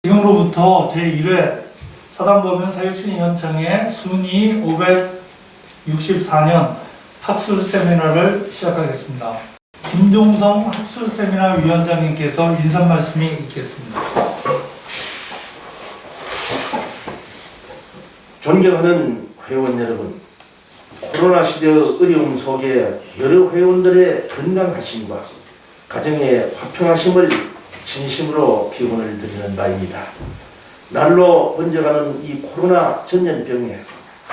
지금으로부터 제1회 사단법인 사육신 현장의 순위 564년 학술 세미나를 시작하겠습니다. 김종성 학술 세미나 위원장님께서 인사 말씀이 있겠습니다. 존경하는 회원 여러분, 코로나 시대의 어려움 속에 여러 회원들의 건강하심과 가정의 화평하심을 진심으로 기원을 드리는 바입니다. 날로 번져가는 이 코로나 전염병에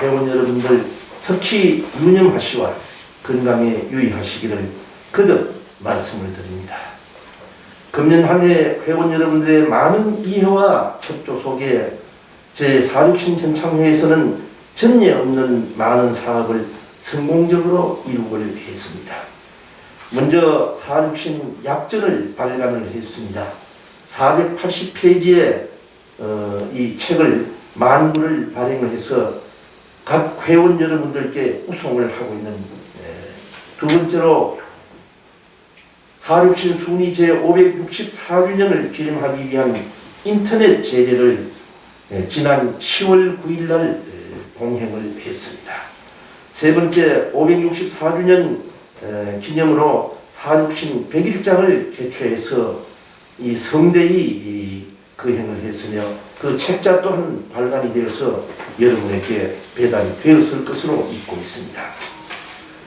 회원 여러분들 특히 유념하시와 건강에 유의하시기를 거듭 말씀을 드립니다. 금년 한 해 회원 여러분들의 많은 이해와 협조 속에 제466 현창회에서는 전례 없는 많은 사업을 성공적으로 이루고를 했습니다. 먼저 466 약전을 발간을 했습니다. 480페이지의 이 책을 만부를 발행을 해서 각 회원 여러분들께 우송을 하고 있는 두 번째로 466 순위 제564주년을 기념하기 위한 인터넷 제례를 지난 10월 9일 날 봉행을 했습니다. 세 번째 564주년 기념으로 466 100일장을 개최해서 이 성대히 거행을 했으며 그 책자 또한 발간이 되어서 여러분에게 배달이 되었을 것으로 믿고 있습니다.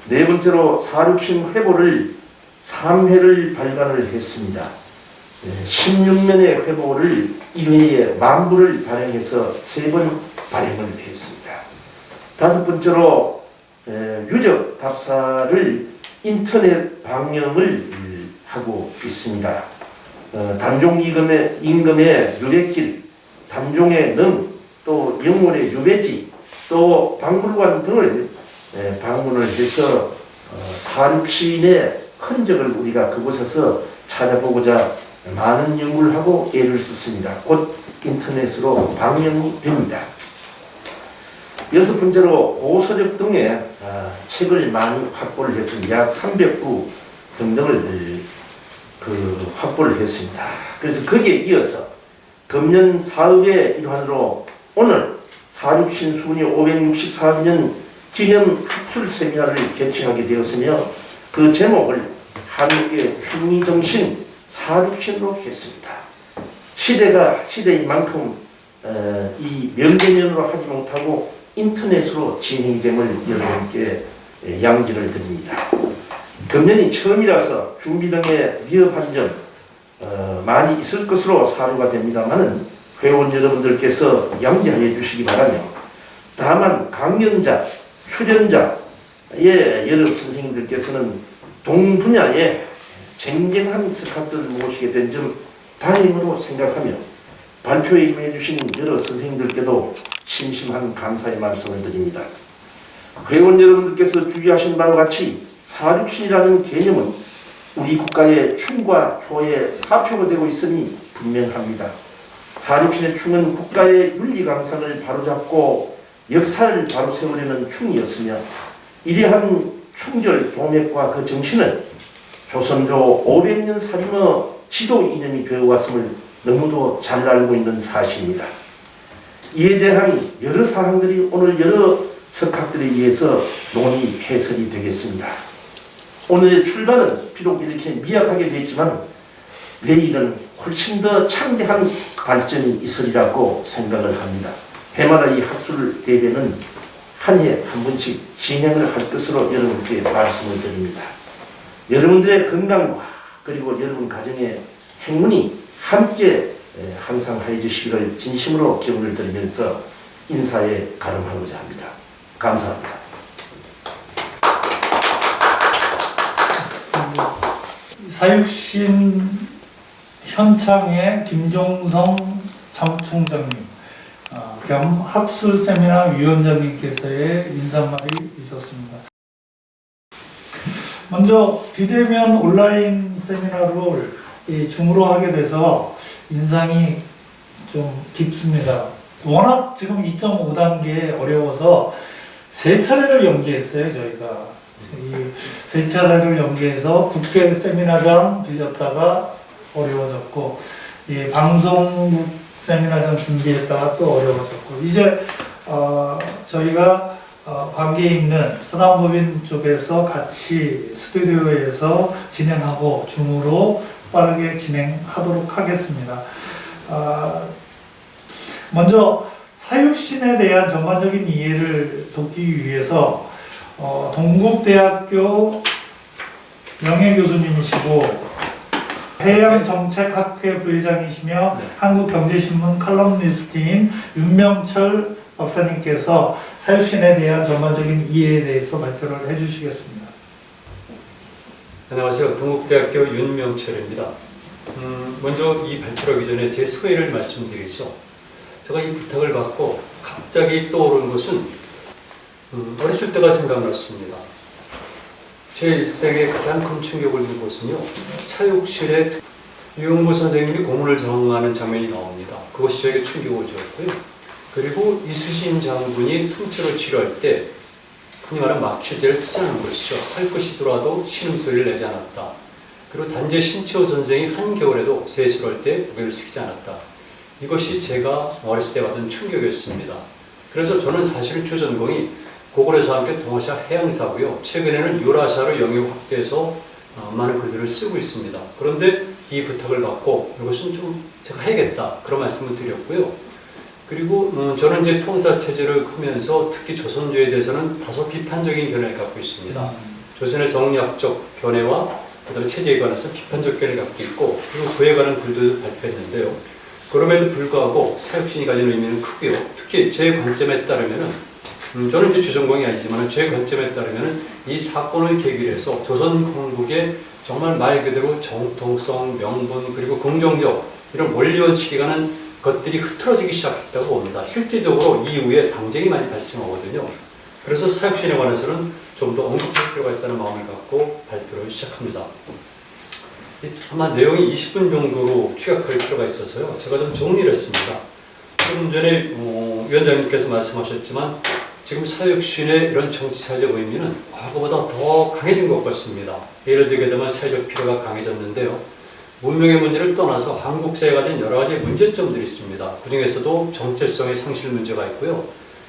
네 번째로 466 회보를 3회를 발간을 했습니다. 16년의 회보를 1회에 만부를 발행해서 3번 발행을 했습니다. 다섯 번째로 유적 답사를 인터넷 방영을 하고 있습니다. 단종 임금의 유배길, 단종의 능, 또 영월의 유배지, 또 박물관 등을 방문을 해서 466신의 흔적을 우리가 그곳에서 찾아보고자 많은 연구를 하고 애를 썼습니다. 곧 인터넷으로 방영이 됩니다. 여섯 번째로 고서적 등의 책을 많이 확보를 했습니다. 약 300부 등등을 확보를 했습니다. 그래서 거기에 이어서 금년 사업의 일환으로 오늘 466 순위 564주년 기념 학술 세미나를 개최하게 되었으며 그 제목을 한국의 충의정신 466신으로 했습니다. 시대가 시대인 만큼 이 면대면으로 하지 못하고 인터넷으로 진행이 됨을 여러분께 양지를 드립니다. 금년이 처음이라서 준비 등의 위협한 점 많이 있을 것으로 사료가 됩니다만은 회원 여러분들께서 양지하여 주시기 바라며 다만 강연자, 출연자의 여러 선생님들께서는 동 분야에 쟁쟁한 석학들을 모시게 된 점 다행으로 생각하며 발표에 임해 주신 여러 선생님들께도 심심한 감사의 말씀을 드립니다. 회원 여러분들께서 주의하신 바와 같이 466신이라는 개념은 우리 국가의 충과 효의 사표가 되고 있으니 분명합니다. 466신의 충은 국가의 윤리 강산을 바로잡고 역사를 바로 세우려는 충이었으며 이러한 충절 동맥과 그 정신을 조선조 500년 살림의 지도 이념이 배워왔음을 너무도 잘 알고 있는 사실입니다. 이에 대한 여러 사항들이 오늘 여러 석학들에 의해서 논의 해설이 되겠습니다. 오늘의 출발은 비록 이렇게 미약하게 되었지만 내일은 훨씬 더 창대한 발전이 있으리라고 생각을 합니다. 해마다 이 학술 대회는 한 해 한 번씩 진행을 할 것으로 여러분께 말씀을 드립니다. 여러분들의 건강과 그리고 여러분 가정의 행운이 함께 항상 하여 주시기를 진심으로 기원을 드리면서 인사에 가름하고자 합니다. 감사합니다. 사육신 현창의 김종성 사무총장님 겸 학술 세미나 위원장님께서의 인사말이 있었습니다. 먼저 비대면 온라인 세미나를 줌으로 하게 돼서 인상이 좀 깊습니다. 워낙 지금 2.5단계 어려워서 세 차례를 연기했어요. 저희가 이 세 차례를 연기해서 국회 세미나장 빌렸다가 어려워졌고, 이 방송국 세미나장 준비했다가 또 어려워졌고 이제 저희가 관계에 있는 서당법인 쪽에서 같이 스튜디오에서 진행하고 줌으로 빠르게 진행하도록 하겠습니다. 먼저 사육신에 대한 전반적인 이해를 돕기 위해서 동국대학교 명예교수님이시고 해양정책학회 부회장이시며 한국경제신문 칼럼니스트인 윤명철 박사님께서 사육신에 대한 전반적인 이해에 대해서 발표를 해주시겠습니다. 안녕하세요. 동국대학교 윤명철입니다. 먼저 이 발표하기 전에 제 소회를 말씀드리죠. 제가 이 부탁을 받고 갑자기 떠오른 것은 어렸을 때가 생각났습니다. 제 일생에 가장 큰 충격을 준 것은요, 사육실에 유흥무 선생님이 고문을 정하는 장면이 나옵니다. 그것이 저에게 충격을 주었고요. 그리고 이수신 장군이 상처를 치료할 때 흔히 말하는 마취제를 쓰지 않은 것이죠. 할 것이 들어와도 신음소리를 내지 않았다. 그리고 단재 신채호 선생이 한겨울에도 세수를 할 때 고개를 숙이지 않았다. 이것이 제가 어렸을 때 받은 충격이었습니다. 그래서 저는 사실은 주전공이 고구려사와 함께 동아시아 해양사고요. 최근에는 유라시아로 영역 확대해서 많은 글들을 쓰고 있습니다. 그런데 이 부탁을 받고 이것은 좀 제가 해야겠다 그런 말씀을 드렸고요. 그리고 저는 이제 통사체제를 하면서 특히 조선조에 대해서는 다소 비판적인 견해를 갖고 있습니다. 조선의 성리학적 견해와 그다음에 체제에 관해서 비판적 견해를 갖고 있고 그리고 그에 관한 글도 발표했는데요. 그럼에도 불구하고 사육신이 가지는 의미는 크고요. 특히 제 관점에 따르면은 저는 이제 주전공이 아니지만 제 관점에 따르면은 이 사건을 계기로 해서 조선 건국의 정말 말 그대로 정통성, 명분 그리고 긍정적 이런 원리 원칙에 관한 것들이 흐트러지기 시작했다고 봅니다. 실질적으로 이후에 당쟁이 많이 발생하거든요. 그래서 사육신에 관해서는 좀 더 언급할 필요가 있다는 마음을 갖고 발표를 시작합니다. 아마 내용이 20분 정도로 취약할 필요가 있어서요. 제가 좀 정리를 했습니다. 조금 전에 위원장님께서 말씀하셨지만 지금 사육신의 이런 정치사회적 의미는 과거보다 더 강해진 것 같습니다. 예를 들게 되면 사회적 필요가 강해졌는데요. 문명의 문제를 떠나서 한국 사회에 가진 여러 가지 문제점들이 있습니다. 그 중에서도 정체성의 상실 문제가 있고요.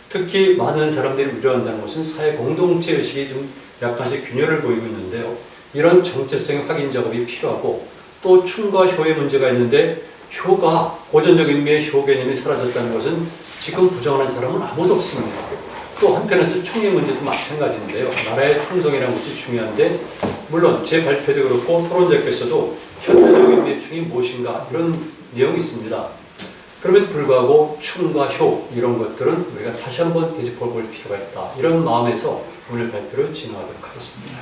특히 많은 사람들이 우려한다는 것은 사회 공동체 의식이 좀 약간씩 균열을 보이고 있는데요. 이런 정체성의 확인 작업이 필요하고 또 춤과 효의 문제가 있는데 효가 고전적 의미의 효 개념이 사라졌다는 것은 지금 부정하는 사람은 아무도 없습니다. 또 한편에서 충의 문제도 마찬가지인데요. 나라의 충성이라는 것이 중요한데 물론 제 발표도 그렇고 토론자께서도 현대적 의미의 충이 무엇인가 이런 내용이 있습니다. 그럼에도 불구하고 충과 효 이런 것들은 우리가 다시 한번 되짚어볼 필요가 있다. 이런 마음에서 오늘 발표를 진행하도록 하겠습니다.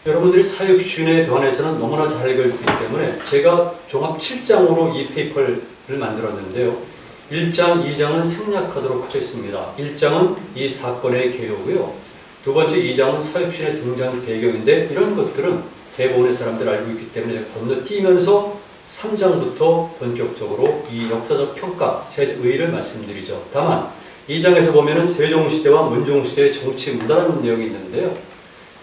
여러분들이 사육신에 관해서는 너무나 잘 알고 있기 때문에 제가 종합 7장으로 이 페이퍼를 만들었는데요. 1장, 2장은 생략하도록 하겠습니다. 1장은 이 사건의 개요고요. 두 번째 2장은 사육신의 등장 배경인데 이런 것들은 대부분의 사람들 알고 있기 때문에 건너뛰면서 3장부터 본격적으로 이 역사적 평가, 의의를 말씀드리죠. 다만 2장에서 보면은 세종시대와 문종시대의 정치 문화라는 내용이 있는데요.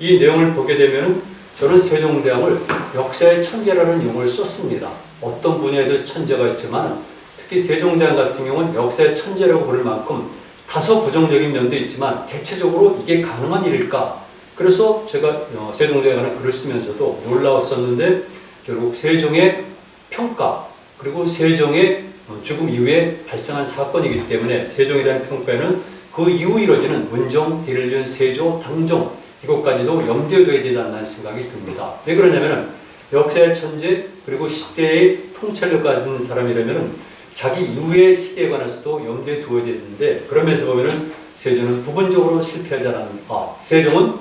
이 내용을 보게 되면 저는 세종대왕을 역사의 천재라는 용어를 썼습니다. 어떤 분야에도 천재가 있지만 특히 세종대왕 같은 경우는 역사의 천재라고 부를 만큼 다소 부정적인 면도 있지만 대체적으로 이게 가능한 일일까? 그래서 제가 세종대왕에 관한 글을 쓰면서도 놀라웠었는데 결국 세종의 평가 그리고 세종의 죽음 이후에 발생한 사건이기 때문에 세종에 대한 평가에는 그 이후 이루어지는 문종, 대를륜, 세조, 당종 이것까지도 염두에 둬야 되지 않나 생각이 듭니다. 왜 그러냐면 역사의 천재 그리고 시대의 통찰력 가진 사람이라면 자기 이후의 시대에 관해서도 염두에 두어야 되는데 그러면서 보면은 세종은 부분적으로 실패하지 않았나, 세종은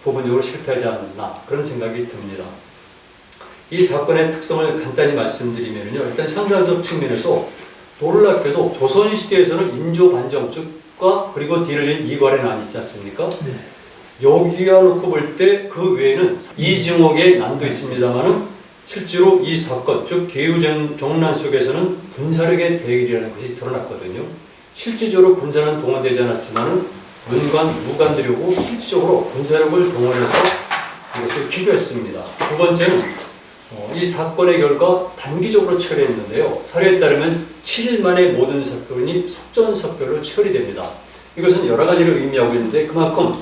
부분적으로 실패하지 않았나 그런 생각이 듭니다. 이 사건의 특성을 간단히 말씀드리면요. 일단 현상적 측면에서 놀랍게도 조선시대에서는 인조 반정축과 그리고 뒤를 이관의 난이 있지 않습니까? 네. 여기와 놓고 볼 때 그 외에는 이증옥의 난도 있습니다만은 실제로 이 사건, 즉 개유정난 속에서는 군사력의 대결이라는 것이 드러났거든요. 실질적으로 군사는 동원되지 않았지만은 문관, 무관들이 오고 실질적으로 군사력을 동원해서 이것을 기도했습니다. 두 번째는 이 사건의 결과 단기적으로 처리했는데요. 사례에 따르면 7일 만에 모든 사건이 속전속결로 처리됩니다. 이것은 여러 가지를 의미하고 있는데 그만큼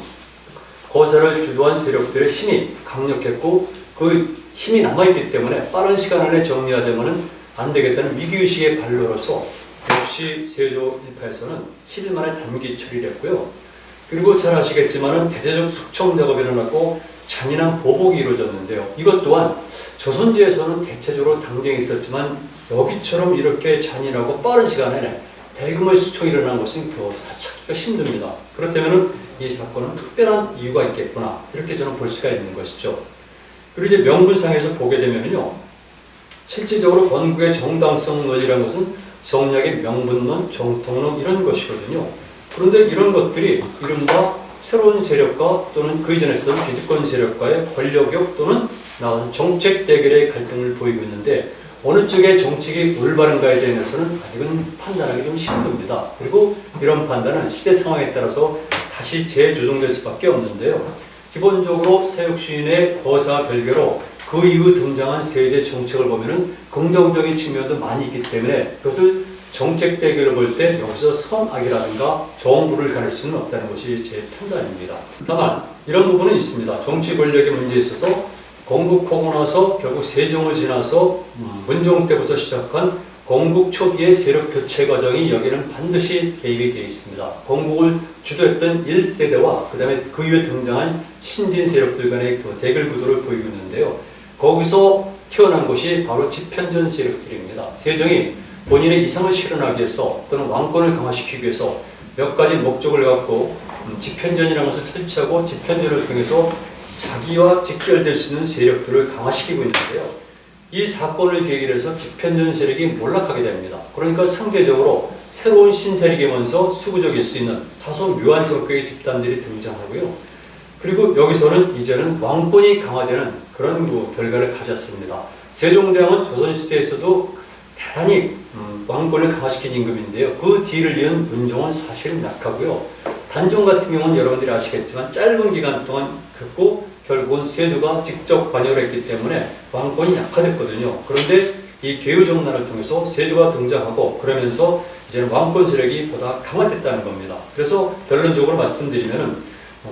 거사를 주도한 세력들의 힘이 강력했고 그 힘이 남아있기 때문에 빠른 시간 안에 정리하자면 안 되겠다는 위기의식의 발로로서 역시 세조 일파에서는 7일 만에 단기 처리를 했고요. 그리고 잘 아시겠지만 대대적 숙청 작업이 일어났고 잔인한 보복이 이루어졌는데요. 이것 또한 조선지에서는 대체적으로 당쟁이 있었지만 여기처럼 이렇게 잔인하고 빠른 시간에 대규모의 숙청이 일어난 것은 겨우 찾기가 힘듭니다. 그렇다면 이 사건은 특별한 이유가 있겠구나 이렇게 저는 볼 수가 있는 것이죠. 그리고 이제 명분상에서 보게 되면요, 실질적으로 건국의 정당성 논이라는 것은 성리학의 명분론, 정통론 이런 것이거든요. 그런데 이런 것들이 이른바 새로운 세력과 또는 그 이전에 있었던 기득권 세력과의 권력욕 또는 나아가서 정책 대결의 갈등을 보이고 있는데 어느 쪽의 정책이 올바른가에 대해서는 아직은 판단하기 좀 힘듭니다. 그리고 이런 판단은 시대 상황에 따라서 다시 재조정될 수밖에 없는데요. 기본적으로 사육시인의 거사 별개로 그 이후 등장한 세제 정책을 보면은 긍정적인 측면도 많이 있기 때문에 그것을 정책 대결을 볼 때 여기서 선악이라든가 정부를 가릴 수는 없다는 것이 제 판단입니다. 다만 이런 부분은 있습니다. 정치 권력의 문제에 있어서 건국하고 나서 결국 세종을 지나서 문종 때부터 시작한 건국 초기의 세력 교체 과정이 여기는 반드시 개입이 되어 있습니다. 건국을 주도했던 1세대와 그 다음에 그 이후에 등장한 신진 세력들 간의 그 대결 구도를 보이고 있는데요. 거기서 태어난 것이 바로 집현전 세력들입니다. 세종이 본인의 이상을 실현하기 위해서 또는 왕권을 강화시키기 위해서 몇 가지 목적을 갖고 집현전이라는 것을 설치하고 집현전을 통해서 자기와 직결될 수 있는 세력들을 강화시키고 있는데요. 이 사건을 계기로 해서 집현전 세력이 몰락하게 됩니다. 그러니까 상대적으로 새로운 신세력이 먼저 수구적일 수 있는 다소 묘한 성격의 집단들이 등장하고요. 그리고 여기서는 이제는 왕권이 강화되는 그런 결과를 가졌습니다. 세종대왕은 조선시대에서도 대단히 왕권을 강화시킨 임금인데요. 그 뒤를 이은 문종은 사실은 약하고요. 단종 같은 경우는 여러분들이 아시겠지만 짧은 기간 동안 겪고 결국은 세조가 직접 관여를 했기 때문에 왕권이 약화됐거든요. 그런데 이 개유정난을 통해서 세조가 등장하고 그러면서 이제는 왕권 세력이 보다 강화됐다는 겁니다. 그래서 결론적으로 말씀드리면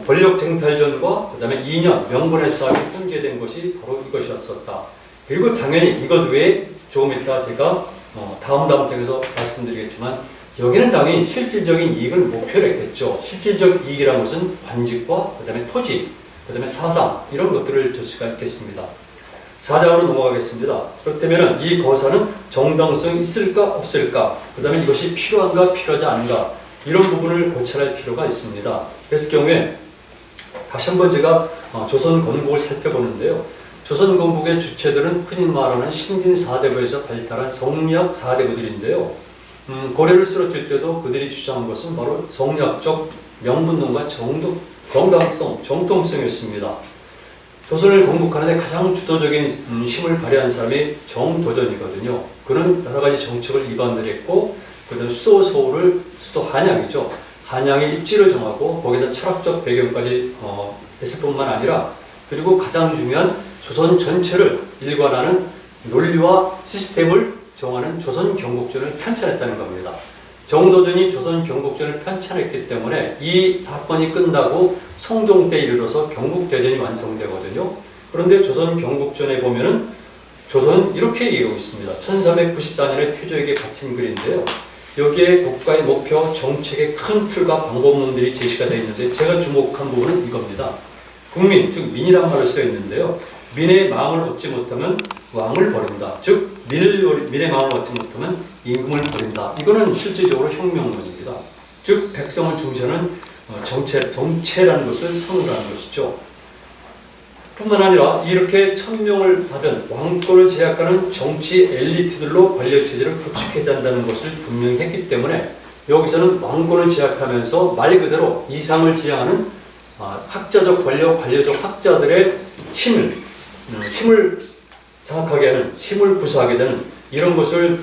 권력 쟁탈전과 그 다음에 2년 명분의 싸움이 통제된 것이 바로 이것이었었다. 그리고 당연히 이것 외에 조금 이따 제가 다음 장에서 말씀드리겠지만 여기는 당연히 실질적인 이익을 목표로 했겠죠. 실질적 이익이라는 것은 관직과 그 다음에 토지, 그 다음에 사상 이런 것들을 줄 수가 있겠습니다. 4장으로 넘어가겠습니다. 그렇다면 이 거사는 정당성이 있을까 없을까, 그 다음에 이것이 필요한가 필요하지 않은가 이런 부분을 고찰할 필요가 있습니다. 그랬을 경우에 다시 한번 제가 조선 건국을 살펴보는데요. 조선 건국의 주체들은 흔히 말하는 신진 4대부에서 발달한 성리학 4대부들인데요. 고려를 쓰러뜨릴 때도 그들이 주장한 것은 바로 성리학적 명분론과 정당성, 정통성이었습니다. 조선을 건국하는 데 가장 주도적인 힘을 발휘한 사람이 정도전이거든요. 그는 여러 가지 정책을 입안을 했고 그다음 수도 서울을 수도 한양이죠. 한양의 입지를 정하고 거기다 철학적 배경까지 했을 뿐만 아니라 그리고 가장 중요한 조선 전체를 일관하는 논리와 시스템을 정하는 조선 경국전을 편찬했다는 겁니다. 정도전이 조선 경국전을 편찬했기 때문에 이 사건이 끝나고 성종 때 이르러서 경국대전이 완성되거든요. 그런데 조선 경국전에 보면은 조선은 이렇게 얘기하고 있습니다. 1394년에 태조에게 바친 글인데요. 여기에 국가의 목표, 정책의 큰 틀과 방법론들이 제시가 되어 있는데 제가 주목한 부분은 이겁니다. 국민, 즉 민이란 말을 써 있는데요. 민의 마음을 얻지 못하면 왕을 버린다. 즉 민의 마음을 얻지 못하면 임금을 버린다. 이거는 실질적으로 혁명론입니다. 즉 백성을 중시하는 정체라는 것을 선언하는 것이죠. 뿐만 아니라 이렇게 천명을 받은 왕권을 제약하는 정치 엘리트들로 권력체제를 구축해야 한다는 것을 분명히 했기 때문에 여기서는 왕권을 제약하면서 말 그대로 이상을 지향하는 학자적 권력, 관료적 학자들의 힘을 장악하게 하는, 힘을 구사하게 되는 이런 것을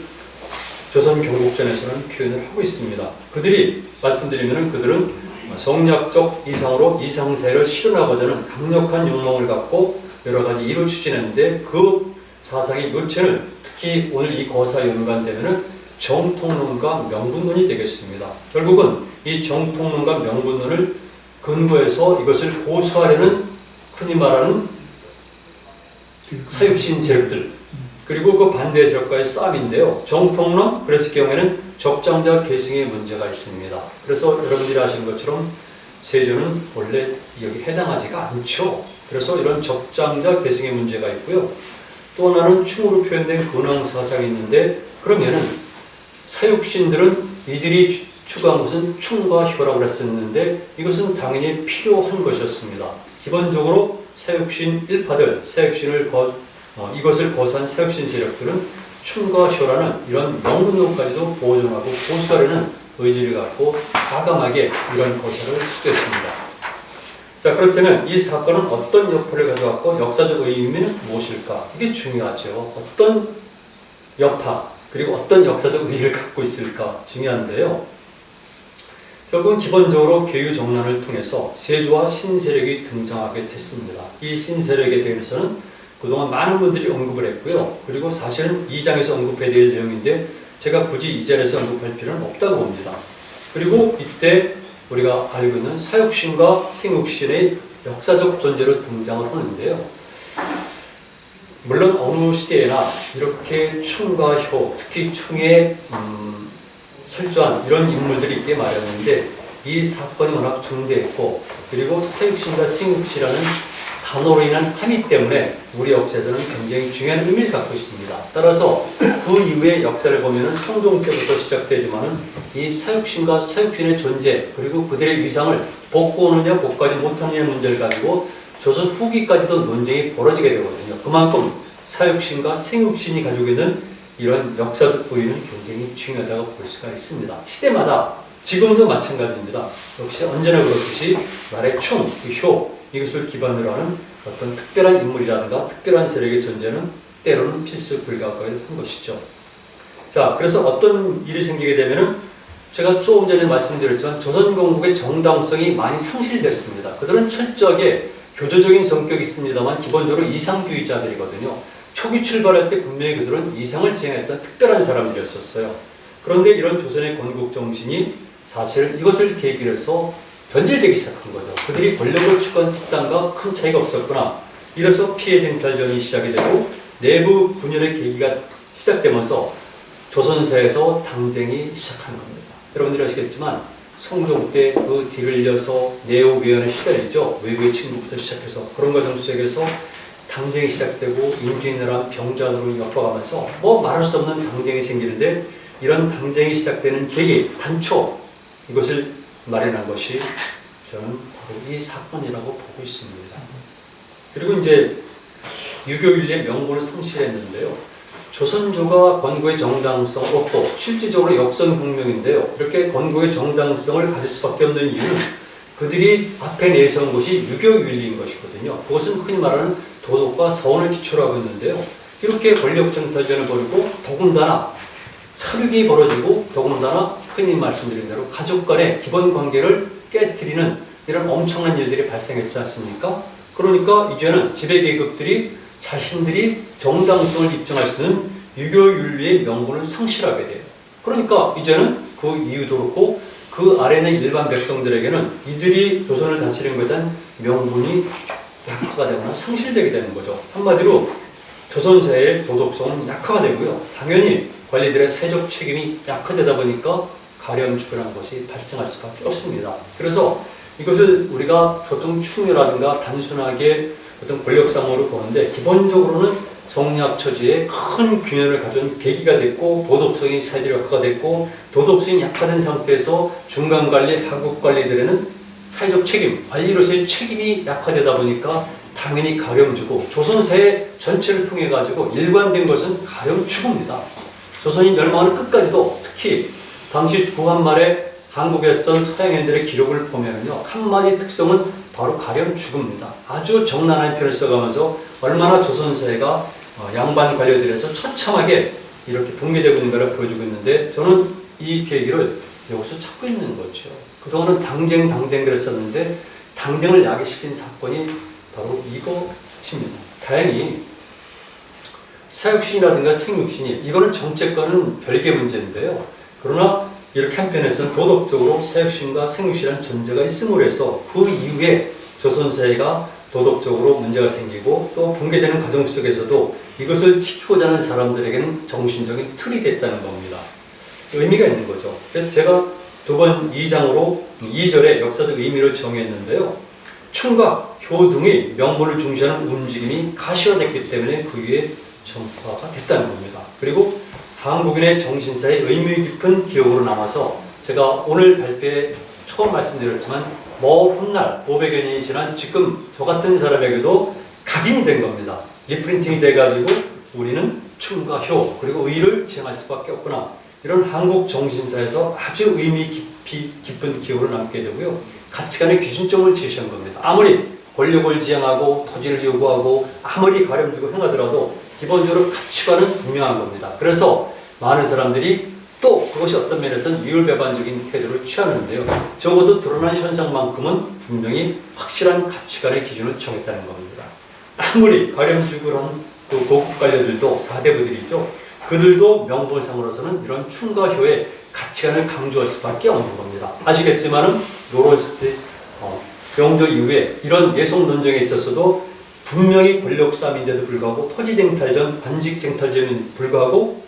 조선 경국전에서는 표현을 하고 있습니다. 그들이 말씀드리면 그들은 성리학적 이상으로 이상사회를 실현하고자 하는 강력한 욕망을 갖고 여러 가지 일을 추진했는데 그 사상의 요체는 특히 오늘 이 거사에 연관되면은 정통론과 명분론이 되겠습니다. 결국은 이 정통론과 명분론을 근거해서 이것을 고수하려는 흔히 말하는 사육신 세력들 그리고 그 반대 세력과의 싸움인데요. 정통론 그랬을 경우에는 적장자 계승의 문제가 있습니다. 그래서 여러분들이 아시는 것처럼 세조는 원래 여기 해당하지가 않죠. 그래서 이런 적장자 계승의 문제가 있고요. 또 하나는 충으로 표현된 근황 사상이 있는데 그러면은 사육신들은 이들이 추구한 것은 충과 효라고 했었는데 이것은 당연히 필요한 것이었습니다. 기본적으로 사육신 일파들, 이것을 거스한 사육신 세력들은 충과 효라는 이런 명분론까지도 보존하고 보수하려는 의지를 갖고 과감하게 이런 거사를 시도했습니다. 자, 그렇다면 이 사건은 어떤 여파를 가져왔고 역사적 의미는 무엇일까? 이게 중요하죠. 어떤 여파 그리고 어떤 역사적 의미를 갖고 있을까 중요한데요. 결국은 기본적으로 계유정난을 통해서 세조와 신세력이 등장하게 됐습니다. 이 신세력에 대해서는 그동안 많은 분들이 언급을 했고요. 그리고 사실은 2장에서 언급해야 될 내용인데 제가 굳이 이 자리에서 언급할 필요는 없다고 봅니다. 그리고 이때 우리가 알고 있는 사육신과 생육신의 역사적 존재로 등장을 하는데요. 물론 어느 시대에나 이렇게 충과 효, 특히 충의 철저한 이런 인물들이 있게 마련인데 이 사건이 워낙 중대했고 그리고 사육신과 생육신이라는 단어로 인한 함의 때문에 우리 역사에서는 굉장히 중요한 의미를 갖고 있습니다. 따라서 그 이후의 역사를 보면 성종 때부터 시작되지만은 이 사육신과 사육신의 존재 그리고 그들의 위상을 복구 오느냐 복구하지 못하느냐 문제를 가지고 조선 후기까지도 논쟁이 벌어지게 되거든요. 그만큼 사육신과 생육신이 가지고 있는 이런 역사적 의의는 굉장히 중요하다고 볼 수가 있습니다. 시대마다 지금도 마찬가지입니다. 역시 언제나 그렇듯이 말의 충, 효 이것을 기반으로 하는 어떤 특별한 인물이라든가 특별한 세력의 존재는 때로는 필수 불가하한 것이죠. 자, 그래서 어떤 일이 생기게 되면은 제가 조금 전에 말씀드렸지만 조선건국의 정당성이 많이 상실됐습니다. 그들은 철저하게 교조적인 성격이 있습니다만 기본적으로 이상주의자들이거든요. 초기 출발할 때 분명히 그들은 이상을 지향했던 특별한 사람들이었어요. 그런데 이런 조선의 건국 정신이 사실 이것을 계기로 해서 변질되기 시작한 거죠. 그들이 권력을 추구한 집단과 큰 차이가 없었구나. 이래서 피해 쟁탈전이 시작이 되고 내부 분열의 계기가 시작되면서 조선사에서 당쟁이 시작하는 겁니다. 여러분들이 아시겠지만 성종 때 그 뒤를 이어서 내오위원회 시달리죠. 외부의 침묵부터 시작해서 그런 과정 속에서 당쟁이 시작되고 인주인이란 병자들을 엮어가면서 말할 수 없는 당쟁이 생기는데 이런 당쟁이 시작되는 계기, 단초 이것을 마련한 것이 저는 바로 이 사건이라고 보고 있습니다. 그리고 이제 유교윤리의 명분을 상실했는데요. 조선조가 건국의 정당성을 얻고 실질적으로 역선혁명인데요. 이렇게 건국의 정당성을 가질 수밖에 없는 이유는 그들이 앞에 내세운 것이 유교윤리인 것이거든요. 그것은 흔히 말하는 도덕과 서원을 기초로 하고 있는데요. 이렇게 권력쟁탈전을 벌이고 더군다나 사륙이 벌어지고 더군다나 흔히 말씀드린 대로 가족 간의 기본 관계를 깨트리는 이런 엄청난 일들이 발생했지 않습니까? 그러니까 이제는 지배계급들이 자신들이 정당성을 입증할 수 있는 유교윤리의 명분을 상실하게 돼요. 그러니까 이제는 그 이유도 그렇고 그 아래는 일반 백성들에게는 이들이 조선을 다스리는 것에 대한 명분이 약화가 되거나 상실되게 되는 거죠. 한마디로 조선사회의 도덕성은 약화가 되고요. 당연히 관리들의 사회적 책임이 약화되다 보니까 가렴주변한 것이 발생할 수밖에 없습니다. 그래서 이것을 우리가 보통 충효라든가 단순하게 어떤 권력상으로 보는데 기본적으로는 성리학처지에 큰 균열을 가져온 계기가 됐고 도덕성이 사회적 약화가 됐고 도덕성이 약화된 상태에서 중간관리, 하급관리들에는 사회적 책임, 관리로서의 책임이 약화되다 보니까 당연히 가렴주고 조선사회 전체를 통해 가지고 일관된 것은 가렴주고입니다. 조선이 멸망하는 끝까지도 특히 당시 구한말에 한국에 쓴 서양인들의 기록을 보면요. 한마디 특성은 바로 가렴주고입니다. 아주 정난한 표현을 써가면서 얼마나 조선사회가 양반 관료들에서 처참하게 이렇게 붕괴되고 있는 것을 보여주고 있는데 저는 이 계기를 여기서 찾고 있는 거죠. 그동안은 당쟁 그랬었는데 당쟁을 야기시킨 사건이 바로 이것입니다. 다행히 사육신이라든가 생육신이 이거는 정책과는 별개의 문제인데요. 그러나 이렇게 한편에서는 도덕적으로 사육신과 생육신이라는 존재가 있음으로 해서 그 이후에 조선사회가 도덕적으로 문제가 생기고 또 붕괴되는 과정 속에서도 이것을 지키고자 하는 사람들에게는 정신적인 틀이 됐다는 겁니다. 의미가 있는 거죠. 그래서 제가 두 번 2장으로 2절에 역사적 의미를 정했는데요. 충각, 효 등의 명분을 중시하는 움직임이 가시화됐기 때문에 그 위에 전파가 됐다는 겁니다. 그리고 한국인의 정신사에 의미 깊은 기억으로 남아서 제가 오늘 발표에 처음 말씀드렸지만 먼 훗날 500여 년이 지난 지금 저 같은 사람에게도 각인이 된 겁니다. 리프린팅이 돼가지고 우리는 충과 효 그리고 의를 지향할 수밖에 없구나. 이런 한국 정신사에서 아주 의미 깊은 기억으로 남게 되고요. 가치관의 기준점을 제시한 겁니다. 아무리 권력을 지향하고 토지를 요구하고 아무리 가렴주고 행하더라도 기본적으로 가치관은 분명한 겁니다. 그래서 많은 사람들이 또 그것이 어떤 면에서는 이율배반적인 태도를 취하는데요. 적어도 드러난 현상만큼은 분명히 확실한 가치관의 기준을 정했다는 겁니다. 아무리 가렴주구한 그 고급 관료들도 사대부들이죠. 그들도 명분상으로서는 이런 충과 효의 가치관을 강조할 수밖에 없는 겁니다. 아시겠지만은 노로스트 영조 이후에 이런 예속 논쟁에 있어서도 분명히 권력 싸움인데도 불구하고 토지쟁탈전, 관직쟁탈전에 불구하고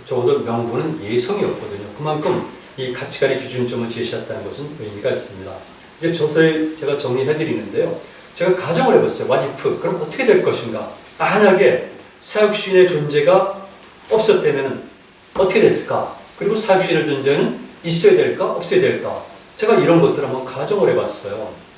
적어도 명분은 예성이었거든요. 그만큼 이 가치관의 기준점을 제시했다는 것은 의미가 있습니다. 이제 저서에 제가 정리해드리는데요. 제가 가정을 해봤어요. What if? 그럼 어떻게 될 것인가? 만약에 사육신의 존재가 없었다면 어떻게 됐을까? 그리고 사육신의 존재는 있어야 될까? 없어야 될까? 제가 이런 것들을 한번 가정을 해봤어요.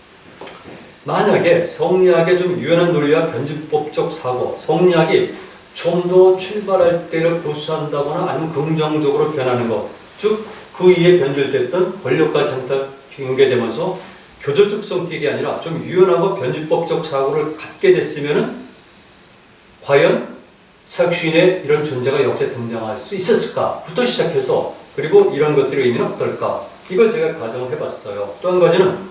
만약에 성리학의 좀 유연한 논리와 변증법적 사고, 성리학이 좀 더 출발할 때를 고수한다거나 아니면 긍정적으로 변하는 것, 즉 그 이에 변질됐던 권력과 장탁 연계되면서 교조적 성격이 아니라 좀 유연하고 변증법적 사고를 갖게 됐으면은 과연 사육신의 이런 존재가 역사에 등장할 수 있었을까?부터 시작해서 그리고 이런 것들의 의미는 어떨까? 이걸 제가 가정을 해봤어요. 또 한 가지는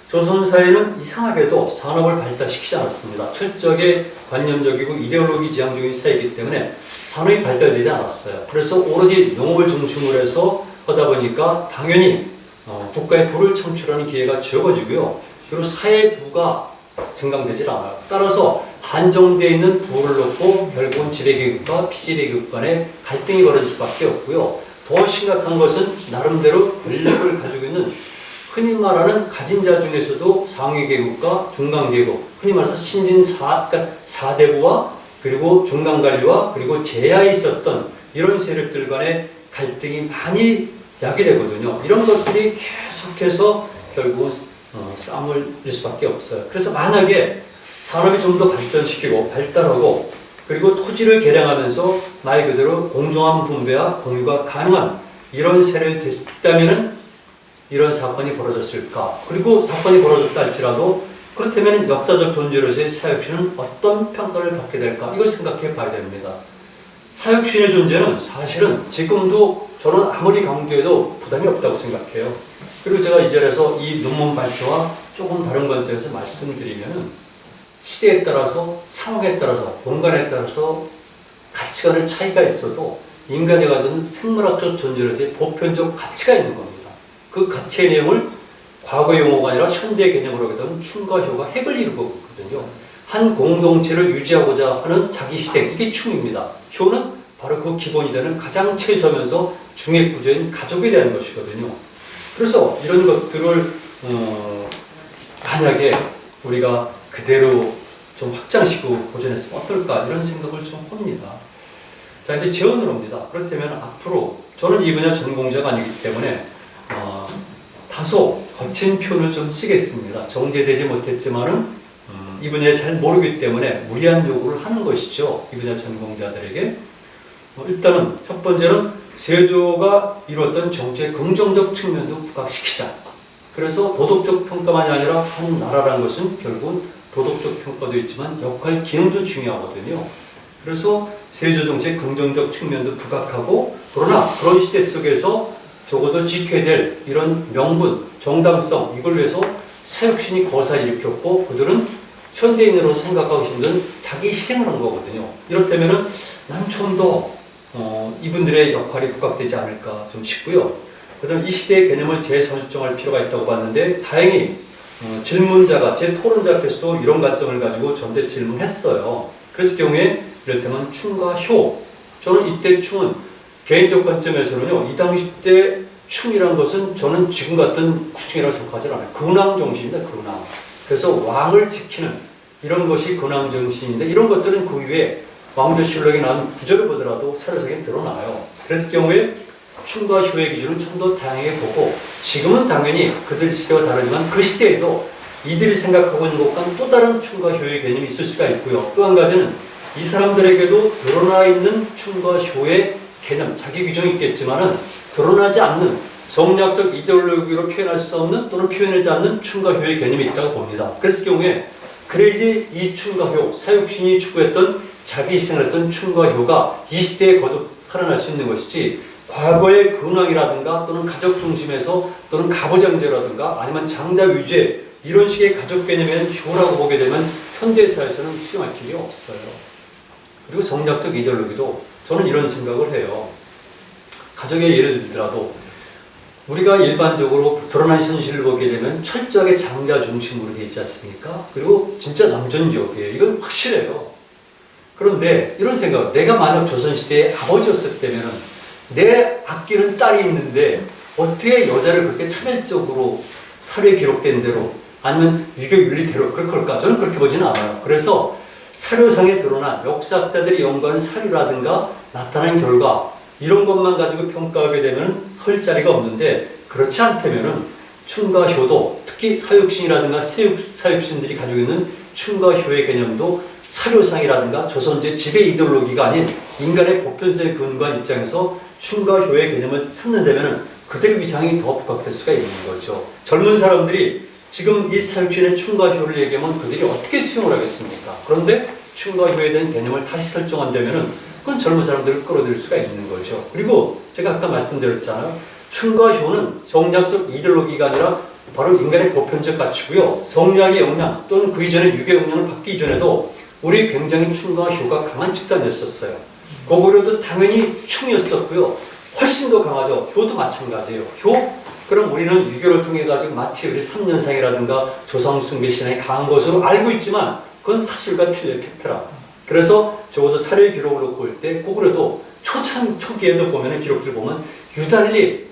조선사회는 이상하게도 산업을 발달시키지 않았습니다. 철저하게 관념적이고 이데올로기 지향적인 사회이기 때문에 산업이 발달되지 않았어요. 그래서 오로지 농업을 중심으로 해서 하다 보니까 당연히 국가의 부를 창출하는 기회가 적어지고요. 그리고 사회 부가 증강되질 않아요. 따라서 한정되어 있는 부를 놓고 결국은 지배계급과 피지배계급 간의 갈등이 벌어질 수밖에 없고요. 더 심각한 것은 나름대로 권력을 가지고 있는 흔히 말하는 가진 자 중에서도 상위계급과 중간계급, 흔히 말해서 그러니까 사대부와 그리고 중간관리와 그리고 제야에 있었던 이런 세력들 간의 갈등이 많이 야기되거든요. 이런 것들이 계속해서 결국은 싸움을 일 수밖에 없어요. 그래서 만약에 산업이 좀 더 발전시키고 발달하고 그리고 토지를 개량하면서 말 그대로 공정한 분배와 공유가 가능한 이런 세력이 됐다면은 이런 사건이 벌어졌을까? 그리고 사건이 벌어졌다 할지라도 그렇다면 역사적 존재로서의 사육신은 어떤 평가를 받게 될까? 이걸 생각해 봐야 됩니다. 사육신의 존재는 사실은 지금도 저는 아무리 강조해도 부담이 없다고 생각해요. 그리고 제가 이 자리에서 이 논문 발표와 조금 다른 관점에서 말씀드리면은 시대에 따라서 상황에 따라서 공간에 따라서 가치관의 차이가 있어도 인간이 가진 생물학적 존재로서의 보편적 가치가 있는 겁니다. 그 가치의 내용을 과거 용어가 아니라 현대 개념으로 하게 되면 충과 효가 핵을 이루고 있거든요. 한 공동체를 유지하고자 하는 자기 희생, 이게 충입니다. 효는 바로 그 기본이 되는 가장 최소하면서 중액 구조인 가족에 대한 것이거든요. 그래서 이런 것들을 만약에 우리가 그대로 좀 확장시키고 보존했으면 어떨까 이런 생각을 좀 합니다. 자, 이제 재원으로 옵니다. 그렇다면 앞으로 저는 이 분야 전공자가 아니기 때문에 다소 거친 표현을 좀 쓰겠습니다. 정제되지 못했지만은 이 분야에 잘 모르기 때문에 무리한 요구를 하는 것이죠. 이 분야 전공자들에게. 일단은 첫 번째는 세조가 이루었던 정치의 긍정적 측면도 부각시키자. 그래서 도덕적 평가만이 아니라 한 나라라는 것은 결국은 도덕적 평가도 있지만 역할 기능도 중요하거든요. 그래서 세조 정치의 긍정적 측면도 부각하고 그러나 그런 시대 속에서 적어도 지켜야 될 이런 명분, 정당성 이걸 위해서 사육신이 거사를 일으켰고 그들은 현대인으로 생각하고 힘든 자기 희생을 한 거거든요. 이렇다면은 난 좀 더 이분들의 역할이 부각되지 않을까 좀 싶고요. 그다음 이 시대의 개념을 재설정할 필요가 있다고 봤는데 다행히 질문자가 제 토론자께서도 이런 관점을 가지고 저한테 질문했어요. 그랬을 경우에 이를테면 충과 효. 저는 이때 충은 개인적 관점에서는요. 이 당시 때 충이란 것은 저는 지금 같은 구충이라고 생각하지 않아요. 근왕 정신입니다. 근왕. 그래서 왕을 지키는 이런 것이 근왕 정신인데 이런 것들은 그 위에 왕조실록에 나온 구절을 보더라도 사료상에 드러나요. 그랬을 경우에 충과 효의 기준은 좀 더 다양하게 보고 지금은 당연히 그들 시대와 다르지만 그 시대에도 이들이 생각하고 있는 것과는 또 다른 충과 효의 개념이 있을 수가 있고요. 또 한 가지는 이 사람들에게도 드러나 있는 충과 효의 개념, 자기 규정이 있겠지만은 드러나지 않는 성리학적 이데올로기로 표현할 수 없는 또는 표현하지 않는 충과 효의 개념이 있다고 봅니다. 그랬을 경우에 그래야지 이 충과 효, 사육신이 추구했던 자기 희생을 했던 충과 효가 이 시대에 거듭 살아날 수 있는 것이지 과거의 근황이라든가 또는 가족 중심에서 또는 가부장제라든가 아니면 장자 위주의 이런 식의 가족 개념에는 효라고 보게 되면 현대사에서는 수용할 길이 없어요. 그리고 성리학적 이데올로기도 저는 이런 생각을 해요. 가족의 예를 들더라도 우리가 일반적으로 드러난 현실을 보게 되면 철저하게 장자 중심으로 되어 있지 않습니까? 그리고 진짜 남존적이에요. 이건 확실해요. 그런데 이런 생각, 내가 만약 조선시대의 아버지였을 때면 내 아끼는 딸이 있는데 어떻게 여자를 그렇게 차별적으로 사료에 기록된 대로 아니면 유교 윤리대로 그렇게 할까? 저는 그렇게 보지는 않아요. 그래서 사료상에 드러난 역사학자들이 연구한 사료라든가 나타난 결과 이런 것만 가지고 평가하게 되면 설 자리가 없는데 그렇지 않다면은 충과 효도 특히 사육신이라든가 사육신들이 가지고 있는 충과 효의 개념도 사료상이라든가 조선제 지배 이데올로기가 아닌 인간의 보편성에 근거한 입장에서 충과 효의 개념을 찾는다면은 그들의 위상이 더 부각될 수가 있는 거죠. 젊은 사람들이 지금 이 사육신의 충과 효를 얘기하면 그들이 어떻게 수용을 하겠습니까? 그런데 충과 효에 대한 개념을 다시 설정한다면은 그건 젊은 사람들을 끌어들일 수가 있는 거죠. 그리고 제가 아까 말씀드렸잖아요. 충과 효는 성리학적 이데올로기가 아니라 바로 인간의 보편적 가치고요. 성리학의 영향 또는 그 이전에 유교 영향을 받기 이전에도 우리 굉장히 충과 효가 강한 집단이었었어요. 고구려도 당연히 충이었었고요. 훨씬 더 강하죠. 효도 마찬가지예요. 효? 그럼 우리는 유교를 통해 가지고 마치 우리 3년상이라든가 조상숭배 신앙이 강한 것으로 알고 있지만 그건 사실과 틀린 팩트라. 그래서 적어도 사료의 기록을 놓고 볼 때 고구려도 초기에도 보면 기록들 보면 유달리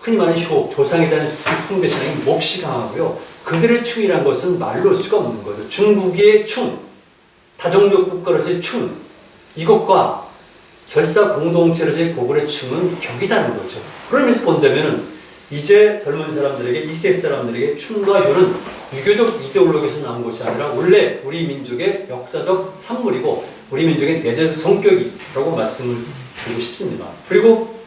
흔히 말하는 효, 조상에 대한 숭배 신앙이 몹시 강하고요. 그들의 충이라는 것은 말로 할 수가 없는 거죠. 중국의 충, 다종족 국가로서의 충, 이것과 결사 공동체로서의 고구려의 충은 격이 다른 거죠. 그런 의미에서 본다면은 이제 젊은 사람들에게, 2세 사람들에게 충과 효는 유교적 이데올로기에서 나온 것이 아니라 원래 우리 민족의 역사적 산물이고 우리 민족의 내재적 성격이라고 말씀을 드리고 싶습니다. 그리고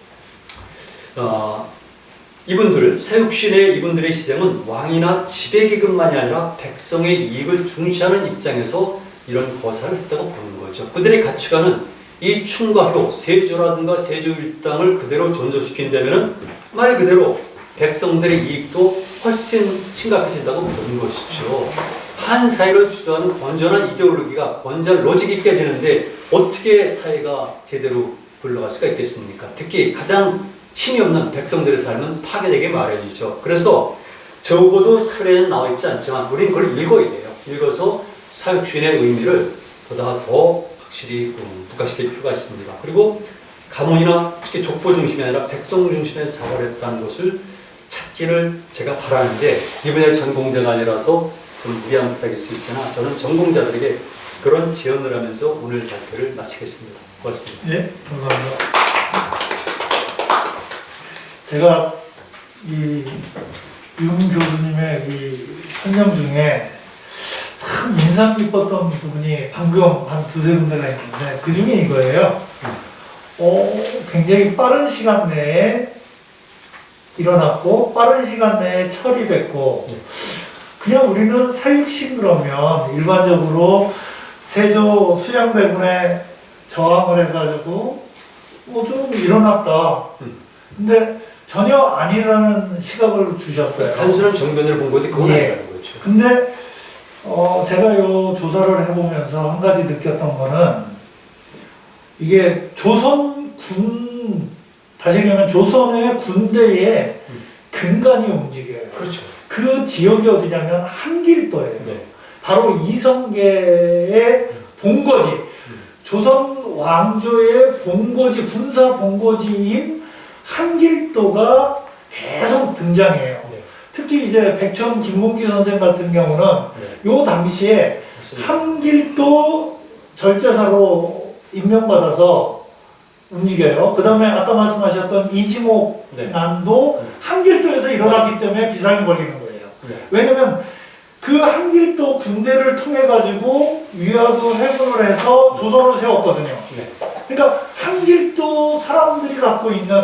사육신의 이분들의 희생은 왕이나 지배계급만이 아니라 백성의 이익을 중시하는 입장에서 이런 거사를 했다고 보는 거죠. 그들의 가치관은 이 충과 효, 세조라든가 세조 일당을 그대로 존속시킨다면 말 그대로 백성들의 이익도 훨씬 심각해진다고 보는 것이죠. 한 사회를 주도하는 건전한 이데올로기가 건전한 로직이 깨지는데 어떻게 사회가 제대로 굴러갈 수가 있겠습니까? 특히 가장 힘이 없는 백성들의 삶은 파괴되게 마련이죠. 그래서 적어도 사례는 나와 있지 않지만 우리는 그걸 읽어야 돼요. 읽어서 사육신의 의미를 보다 더 확실히 부각시킬 필요가 있습니다. 그리고 가문이나 특히 족보 중심이 아니라 백성 중심의 사고를 했다는 것을 찾기를 제가 바라는데 이번에 전공자가 아니라서 좀 무리한 부탁일 수 있으나 저는 전공자들에게 그런 제언을 하면서 오늘 발표를 마치겠습니다. 고맙습니다. 네, 감사합니다. 제가 이 윤 교수님의 이 설명 중에 참 인상 깊었던 부분이 방금 한 두세 군데가 있는데 그 중에 이거예요. 굉장히 빠른 시간 내에 일어났고 빠른 시간 내에 처리됐고 그냥 우리는 사육신 그러면 일반적으로 세조 수양대군에 저항을 해가지고 좀 일어났다. 근데 전혀 아니라는 시각을 주셨어요. 단순한 정변을 본 건데 그건 예. 아니라는 거죠. 근데 제가 요 조사를 해보면서 한 가지 느꼈던 거는 이게 다시 얘기하면 조선의 군대의 근간이 움직여요. 그렇죠. 그 지역이 어디냐면 한길도예요. 네. 바로 이성계의 본거지, 조선 왕조의 본거지, 군사 본거지인 한길도가 계속 등장해요. 네. 특히 이제 백천 김문기 선생 같은 경우는 네. 요 당시에 맞습니다. 한길도 절제사로 임명받아서 움직여요. 그 다음에 아까 말씀하셨던 이지목 네. 난도 한길도에서 일어났기 때문에 비상이 걸리는 거예요. 네. 왜냐면 그 한길도 군대를 통해 가지고 위화도 회군을 해서 조선을 세웠거든요. 네. 그러니까 한길도 사람들이 갖고 있는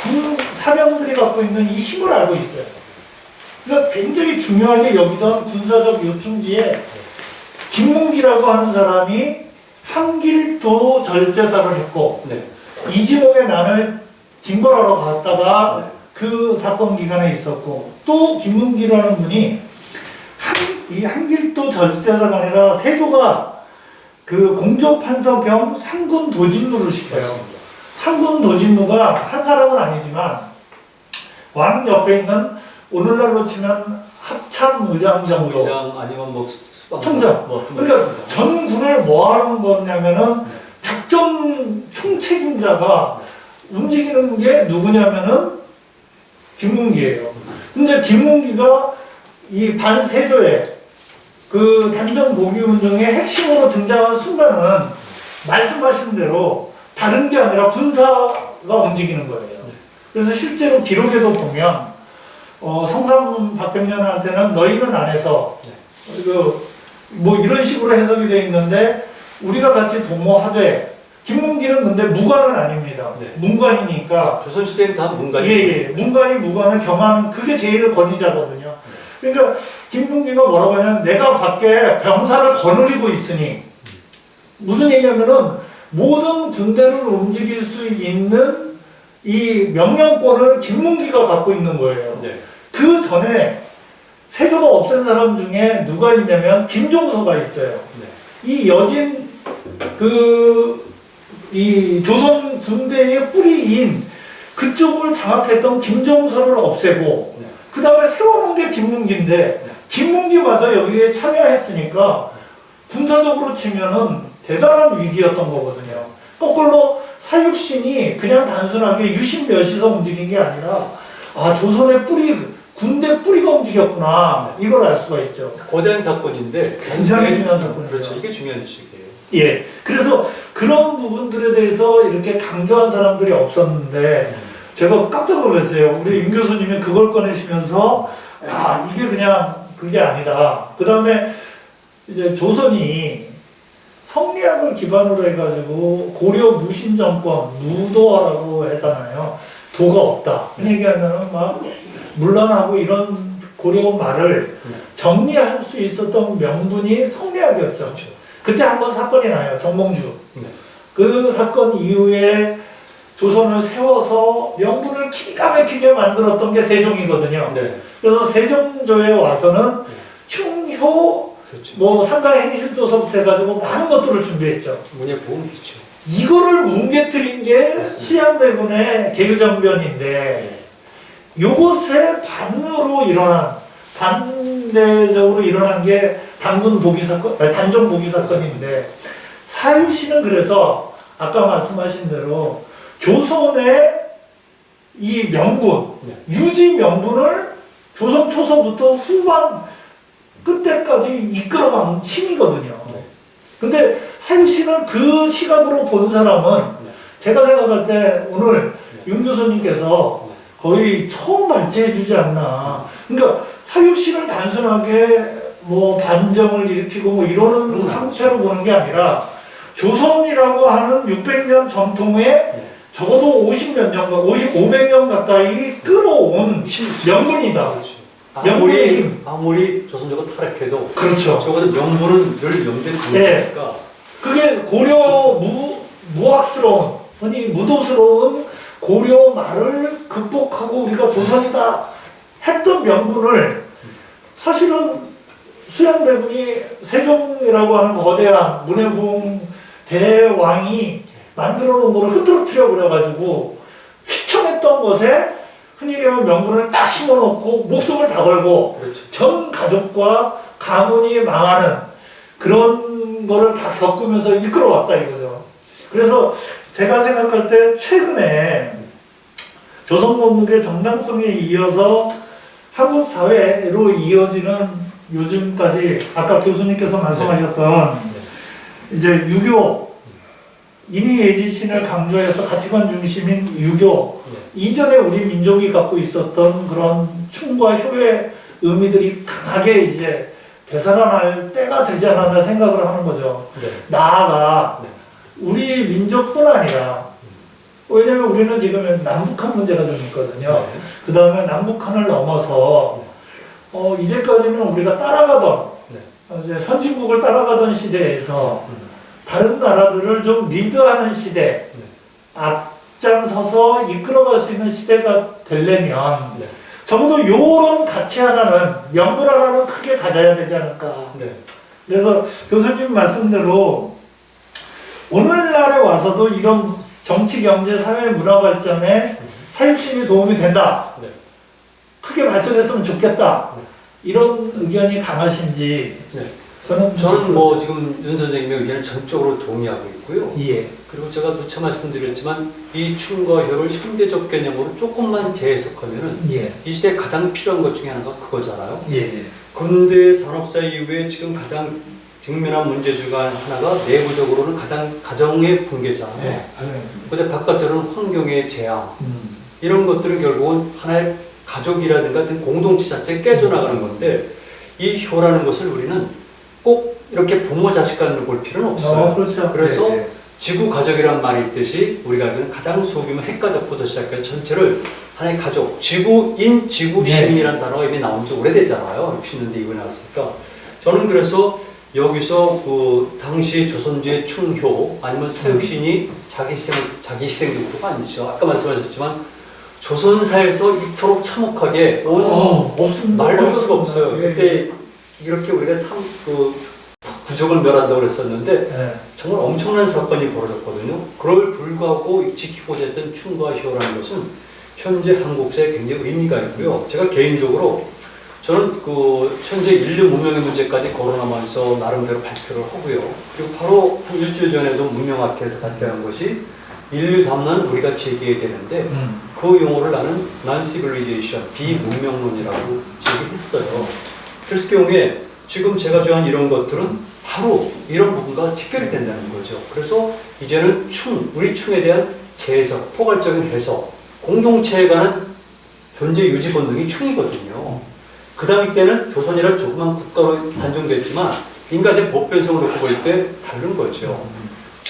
군 사병들이 갖고 있는 이 힘을 알고 있어요. 그러니까 굉장히 중요하게 여기던 군사적 요충지에 김문기라고 하는 사람이 한길도 절제사를 했고 네. 이지목의 난을 징벌하러 갔다가 네. 그 사건 기간에 있었고 또 김문기라는 분이 이 한길도 절제사가 아니라 세조가 그 공조판서 겸 상군 도진무를 시켜요. 맞습니다. 상군 도진무가 한 사람은 아니지만 왕 옆에 있는 오늘날로 치면 합참의장 정도, 의장 아니면 뭐 수방 총장. 뭐 그러니까 전군을 뭐 하는 거냐면은 작전 총책임자가 움직이는 게 누구냐면은 김문기예요. 근데 김문기가 이 반세조의 그 단정 보기 운동의 핵심으로 등장한 순간은 말씀하신 대로 다른 게 아니라 군사가 움직이는 거예요. 그래서 실제로 기록에도 보면 성삼 박경련한테는 너희는 안 해서 뭐 이런 식으로 해석이 되어 있는데 우리가 같이 동모하되 김문기는 근데 무관은 아닙니다. 네. 문관이니까 조선시대는 다 문관이 예. 문관이 무관을 겸하는 그게 제일 권위자거든요. 그러니까 김문기가 뭐라고 하냐면 내가 밖에 병사를 거느리고 있으니 무슨 얘기냐면은 모든 군대를 움직일 수 있는 이 명령권을 김문기가 갖고 있는 거예요. 네. 그 전에 세조가 없앤 사람 중에 누가 있냐면 김종서가 있어요. 네. 이 여진 이 조선 군대의 뿌리인 그쪽을 장악했던 김종서를 없애고 네. 그 다음에 세워놓은 게 김문기인데 김문기마저 여기에 참여했으니까 군사적으로 치면은 대단한 위기였던 거거든요. 거꾸로 사육신이 그냥 단순하게 유신 멸시서 움직인 게 아니라 조선의 군대 뿌리가 움직였구나 이걸 알 수가 있죠. 거대한 사건인데 굉장히 중요한 사건이죠. 그렇죠. 이게 중요한 지식이에요. 예. 그래서 그런 부분들에 대해서 이렇게 강조한 사람들이 없었는데 제가 깜짝 놀랐어요. 우리 윤 교수님이 그걸 꺼내시면서 야 이게 그냥 그게 아니다. 그 다음에 이제 조선이 성리학을 기반으로 해가지고 고려 무신 정권 무도화라고 했잖아요. 도가 없다. 그 얘기하면은 막 물란하고 이런 고려 말을 정리할 수 있었던 명분이 성리학이었죠. 그때 한번 사건이 나요. 정몽주. 네. 그 사건 이후에 조선을 세워서 명분을 기가 막히게 만들었던 게 세종이거든요. 네. 그래서 세종조에 와서는 충효 그렇죠. 뭐 상가의 행실조서부터 해가지고 많은 것들을 준비했죠. 문예 부흥기죠. 이거를 뭉개뜨린 게 맞습니다. 수양대군의 개유정변인데 요것에 반대적으로 일어난 게 단군 보기 사건, 단종 보기 사건인데 사유씨는 그래서 아까 말씀하신 대로 조선의 이 명분, 유지 명분을 조선 초서부터 후반 끝때까지 이끌어간 힘이거든요. 근데 사유씨는 그 시각으로 본 사람은 제가 생각할 때 오늘 윤 교수님께서 거의 처음 발제해주지 않나. 그러니까 사유씨를 단순하게 뭐 반정을 일으키고 뭐 이러는 상태로 보는 게 아니라 조선이라고 하는 600년 전통에 적어도 50몇 년, 500년 가까이 끌어온 명분이다. 그렇죠. 명분의 힘. 아무리 조선조가 타락해도 그렇죠. 적어도 명분은 늘 영대로 네. 강하니까 그게 고려 무학스러운, 흔히 무도스러운 고려 말을 극복하고 우리가 조선이다 했던 명분을 사실은 수양대군이 세종이라고 하는 거대한 문해부흥 대왕이 만들어 놓은 거를 흐트러뜨려 버려가지고 휘청했던 것에 흔히 얘기하면 명분을 딱 심어놓고 목숨을 다 걸고 그렇죠. 전 가족과 가문이 망하는 그런 거를 다 겪으면서 이끌어왔다 이거죠. 그래서 제가 생각할 때 최근에 조선건국의 정당성에 이어서 한국 사회로 이어지는 요즘까지 아까 교수님께서 말씀하셨던 이제 유교 인의예지신을 강조해서 가치관 중심인 유교 이전에 우리 민족이 갖고 있었던 그런 충과 효의 의미들이 강하게 이제 되살아날 때가 되지 않았나 생각을 하는 거죠. 네. 나아가 네. 우리 민족뿐 아니라 왜냐면 우리는 지금 남북한 문제가 좀 있거든요. 네. 그 다음에 남북한을 넘어서 이제까지는 우리가 따라가던 네. 이제 선진국을 따라가던 시대에서 다른 나라들을 좀 리드하는 시대, 네. 앞장서서 이끌어갈 수 있는 시대가 되려면 네. 적어도 요런 가치 하나는, 명분 하나는 크게 가져야 되지 않을까. 네. 그래서 교수님 말씀대로 오늘날에 와서도 이런 정치, 경제, 사회, 문화 발전에 사육신이 도움이 된다. 네. 크게 발전했으면 좋겠다. 네. 이런 의견이 강하신지. 네. 저는 뭐 지금 윤 선생님의 의견을 전적으로 동의하고 있고요. 예. 그리고 제가 누차 말씀드렸지만 이 춤과 효를 현대적 개념으로 조금만 재해석하면은 예. 이 시대에 가장 필요한 것 중에 하나가 그거잖아요. 예. 근대 산업사 이후에 지금 가장 직면한 문제 중 하나가 내부적으로는 가장 가정의 붕괴잖아요. 네. 근데 바깥으로는 환경의 재앙. 이런 것들은 결국은 하나의 가족이라든가 같은 공동체 자체에 깨져나가는 건데 이 효라는 것을 우리는 꼭 이렇게 부모 자식 간으로 볼 필요는 없어요. 그렇죠. 그래서 네, 네. 지구 가족이란 말이 있듯이 우리가 알기로는 가장 소규모 핵가족부터 시작해서 전체를 하나의 가족, 지구인, 지구 네. 시민이라는 단어가 이미 나온 지 오래되잖아요. 60년대 이후에 나왔으니까. 저는 그래서 여기서 그 당시 조선주의 충효 아니면 사육신이 자기 희생 정도가 아니죠. 아까 말씀하셨지만 조선사에서 이토록 참혹하게 없습니다. 말로 할 수가 없어요. 예. 그때 이렇게 우리가 부족을 멸한다고 그랬었는데 네. 정말 엄청난 사건이 벌어졌거든요. 그걸 불구하고 지키고자 했던 충과 효라는 것은 현재 한국사에 굉장히 의미가 있고요. 제가 개인적으로 저는 그 현재 인류 문명의 문제까지 거론하면서 나름대로 발표를 하고요. 그리고 바로 한 일주일 전에도 문명학회에서 발표한 것이 인류 담론 우리가 제기해야 되는데 그 용어를 나는 non-civilization, 비문명론이라고 제기했어요. 그랬을 경우에 지금 제가 주한 이런 것들은 바로 이런 부분과 직결이 된다는 거죠. 그래서 이제는 우리 충에 대한 재해석, 포괄적인 해석, 공동체에 관한 존재 유지 본능이 충이거든요. 그 당시 때는 조선이란 조그만 국가로 단정됐지만 인간의 보편성을 놓고 볼 때 다른 거죠.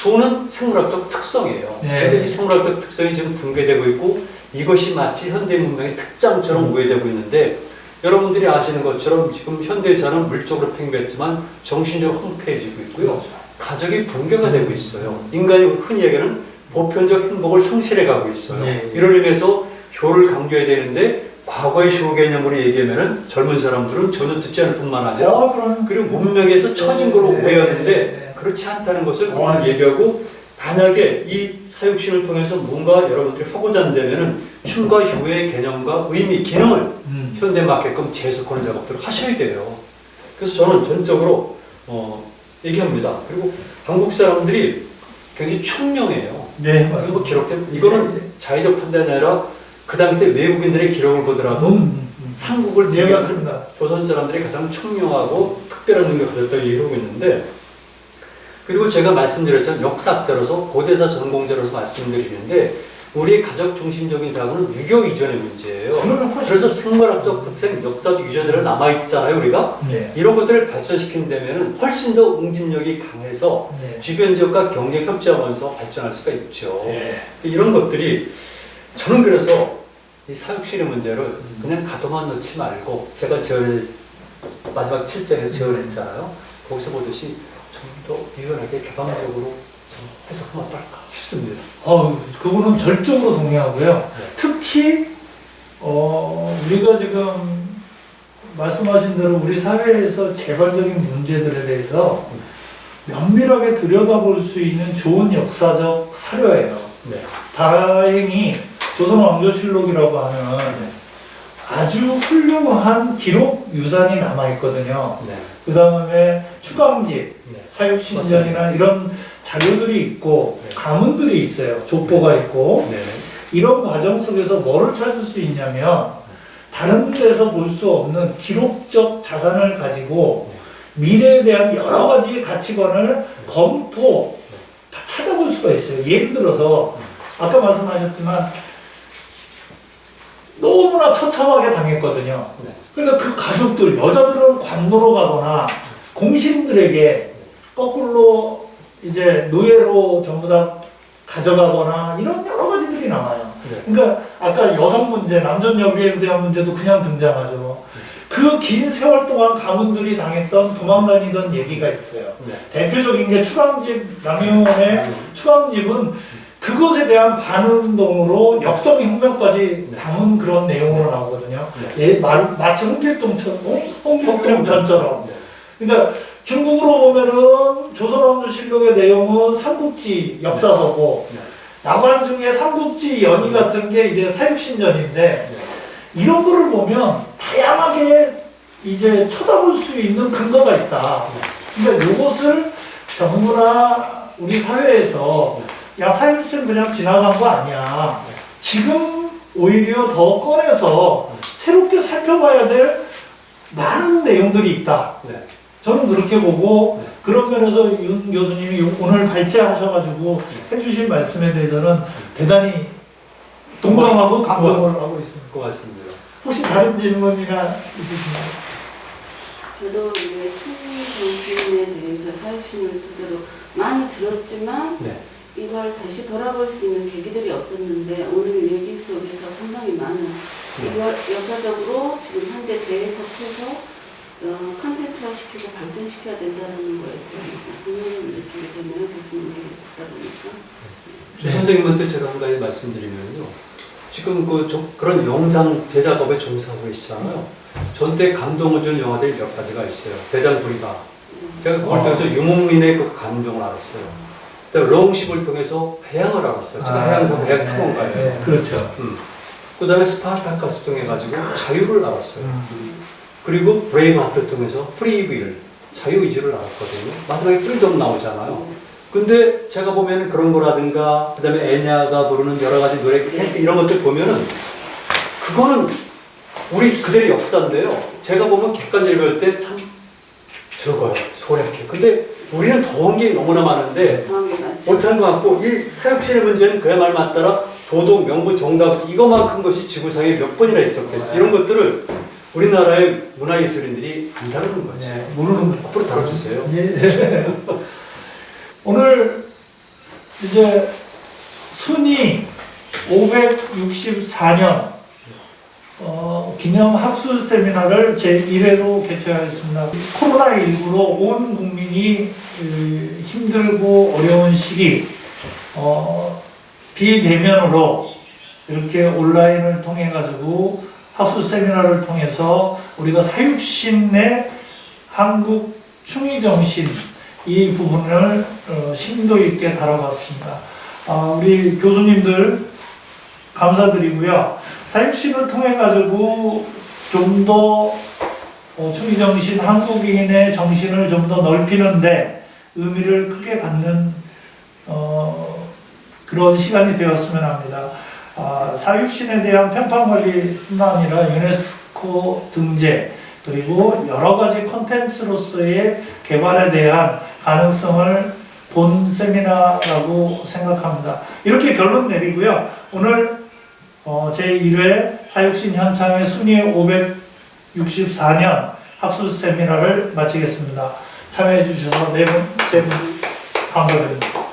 효는 생물학적 특성이에요. 그런데 이 생물학적 특성이 지금 붕괴되고 있고 이것이 마치 현대 문명의 특장처럼 오해되고 있는데 여러분들이 아시는 것처럼 지금 현대사는 물적으로 팽배했지만 정신적으로 황폐해지고 있고요. 가족이 붕괴가 되고 있어요. 인간이 흔히 얘기하는 보편적 행복을 상실해가고 있어요. 이런 의미에서 효를 강조해야 되는데 과거의 효 개념으로 얘기하면 젊은 사람들은 전혀 듣지 않을 뿐만 아니라 그리고 문명에서 처진 거로 오해하는데 그렇지 않다는 것을 우리는 얘기하고 만약에 이 사육신을 통해서 뭔가 여러분들이 하고자 한다면 춤과 효의 개념과 의미, 기능을 현대 맞게끔 재해석하는 작업들을 하셔야 돼요. 그래서 저는 전적으로 얘기합니다. 그리고 한국 사람들이 굉장히 총명해요. 네, 그리고 기록된 이거는 자의적 판단이 아니라 그 당시 때 외국인들의 기록을 보더라도 삼국을 비교하면 조선 사람들이 가장 총명하고 특별한 능력을 가졌다고 얘기하고 있는데 그리고 제가 말씀드렸잖아요. 역사학자로서 고대사 전공자로서 말씀드리는데 우리의 가족 중심적인 사고는 유교 이전의 문제예요. 그래서 생물학적 특성, 역사적 유전자가 남아있잖아요, 우리가. 네. 이런 것들을 발전시킨다면 훨씬 더 응집력이 강해서 주변 지역과 경쟁 협조하면서 발전할 수가 있죠. 이런 것들이 저는 그래서 이 사육실의 문제를 그냥 가둬만 놓지 말고 제가 마지막 7장에서 제언했잖아요. 거기서 보듯이 좀 더 유연하게 개방적으로 해석하면 어떨까 싶습니다. 그거는 절적으로 동의하고요. 네. 특히 우리가 지금 말씀하신 대로 우리 사회에서 재발적인 문제들에 대해서 면밀하게 들여다볼 수 있는 좋은 역사적 사료예요. 네. 다행히 조선왕조실록이라고 하는 아주 훌륭한 기록 유산이 남아있거든요. 네. 그 다음에 추강집, 네. 사육신전이나 이런 자료들이 있고 네. 가문들이 있어요. 족보가 있고 네. 이런 과정 속에서 뭐를 찾을 수 있냐면 다른 데서 볼 수 없는 기록적 자산을 가지고 미래에 대한 여러 가지 가치관을 검토, 다 찾아볼 수가 있어요. 예를 들어서 아까 말씀하셨지만 너무나 처참하게 당했거든요. 네. 그러니까 그 가족들, 여자들은 관노로 가거나 공신들에게 거꾸로 이제 노예로 전부 다 가져가거나 이런 여러 가지들이 나와요. 네. 그러니까 아까 여성 문제, 남전 여비에 대한 문제도 그냥 등장하죠. 그 긴 세월 동안 가문들이 당했던 도망다니던 얘기가 있어요. 네. 대표적인 게 추강집, 남영원의 추강집은 그것에 대한 반운동으로 역성혁명까지 네. 담은 그런 내용으로 나오거든요. 네. 마치 홍길동처럼. 네. 그러니까 중국으로 보면은 조선왕조실록의 내용은 삼국지 역사서고 네. 남한 중에 삼국지 연의 같은 게 이제 사육신전인데 이런 거를 보면 다양하게 이제 쳐다볼 수 있는 근거가 있다. 그러니까 이것을 정부나 우리 사회에서 야 사육신 그냥 지나간 거 아니야. 지금 오히려 더 꺼내서 새롭게 살펴봐야 될 많은 내용들이 있다. 네. 저는 그렇게 보고 그런 면에서 윤 교수님이 오늘 발제하셔가지고 해주신 말씀에 대해서는 대단히 동감하고 감동을 하고 있습니다. 고맙습니다. 혹시 다른 질문이나 있으신가요? 저도 이제 수미 정신에 대해서 사육신을 그대로 많이 들었지만 네. 이걸 다시 돌아볼 수 있는 계기들이 없었는데 오늘 얘기 속에서 상당히 많은 이걸 역사적으로 지금 현대 재해석해서 컨텐츠화 시키고 발전시켜야 된다는 거에 의문을 느끼게 되네요. 교수님이 듣다 보니까. 주 선생님한테 제가 한 가지 말씀드리면요. 지금 그런 영상 제작업에 종사하고 계시잖아요. 저한테 감동을 준 영화들이 몇 가지가 있어요. 대장부리가. 제가 그걸 통해서 유목민의 그 감정을 알았어요. 그다음에 롱십을 통해서 해양을 알았어요. 제가 해양사 해양 특공가예요. 네, 그렇죠. 그다음에 스파르타커스 통해 가지고 자유를 알았어요. 그리고 브레이브하트를 통해서 프리윌, 자유의지를 알았거든요. 마지막에 프리덤 나오잖아요. 근데 제가 보면 그런 거라든가, 그 다음에 애냐가 부르는 여러 가지 노래, 헬트 이런 것들 보면은, 그거는 우리 그들의 역사인데요. 제가 보면 객관적으로 볼 때 참 적어요. 소략해. 근데 우리는 더운 게 너무나 많은데, 못한 것 같고, 이 사육신의 문제는 그야말로 맞따라 도덕, 명분, 정답, 이거만큼 것이 지구상에 몇 번이나 있었겠어요. 이런 것들을 우리나라의 문화예술인들이 안 다루는 거죠. 네, 모르는 거. 앞으로 다뤄주세요. 예. 오늘 이제 순위 564년 기념 학술 세미나를 제1회로 개최하였습니다. 코로나19로 온 국민이 힘들고 어려운 시기 비대면으로 이렇게 온라인을 통해 가지고 학술 세미나를 통해서 우리가 사육신의 한국 충의정신 이 부분을 심도 있게 다뤄봤습니다. 우리 교수님들 감사드리고요. 사육신을 통해 가지고 좀 더 충의정신, 한국인의 정신을 좀 더 넓히는데 의미를 크게 갖는 그런 시간이 되었으면 합니다. 사육신에 대한 평판관리뿐만 아니라 유네스코 등재 그리고 여러 가지 콘텐츠로서의 개발에 대한 가능성을 본 세미나라고 생각합니다. 이렇게 결론 내리고요. 오늘 제1회 사육신 현창의 순위 564년 학술 세미나를 마치겠습니다. 참여해 주셔서 네 분, 세 분 감사드립니다.